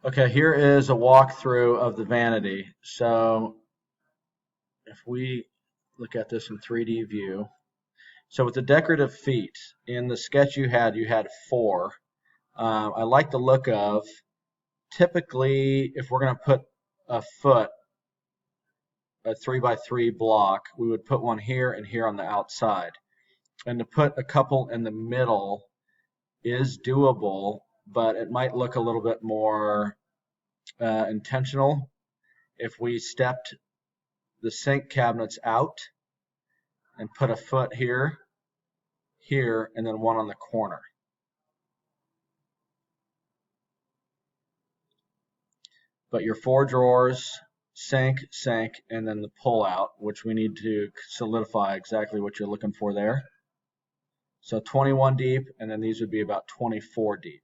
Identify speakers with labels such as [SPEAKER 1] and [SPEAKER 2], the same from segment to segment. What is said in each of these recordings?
[SPEAKER 1] Okay, here is a walkthrough of the vanity. So if we look at this in 3D view, so with the decorative feet, in the sketch you had four. I like the look of, typically, if we're going to put a foot, a 3x3 block, we would put one here and here on the outside. And to put a couple in the middle is doable, but it might look a little bit more intentional if we stepped the sink cabinets out and put a foot here, here, and then one on the corner. But your four drawers, sink, sink, and then the pull out, which we need to solidify exactly what you're looking for there. So 21 deep, and then these would be about 24 deep.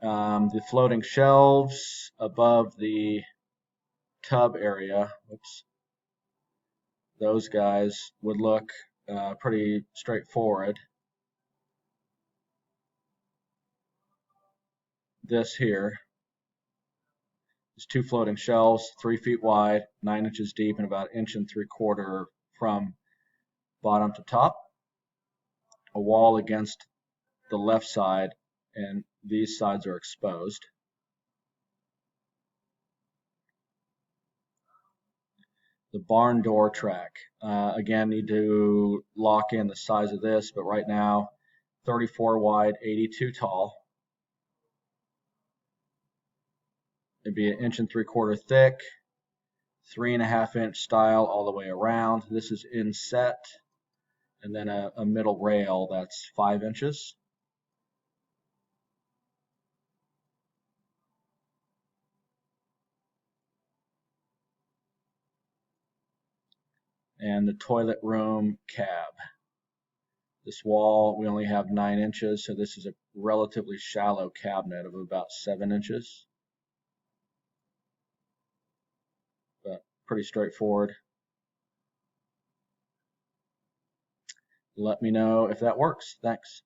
[SPEAKER 1] The floating shelves above the tub area, oops, those guys would look pretty straightforward. This here is two floating shelves, 3 feet wide, 9 inches deep, and about 1.75 inches from bottom to top. A wall against the left side, and these sides are exposed. The barn door track. Again, need to lock in the size of this, but right now, 34 wide, 82 tall. It'd be 1.75 inches thick, 3.5 inch style all the way around. This is inset, and then a middle rail that's 5 inches. And the toilet room cab. This wall, we only have 9 inches, so this is a relatively shallow cabinet of about 7 inches. But pretty straightforward. Let me know if that works. Thanks.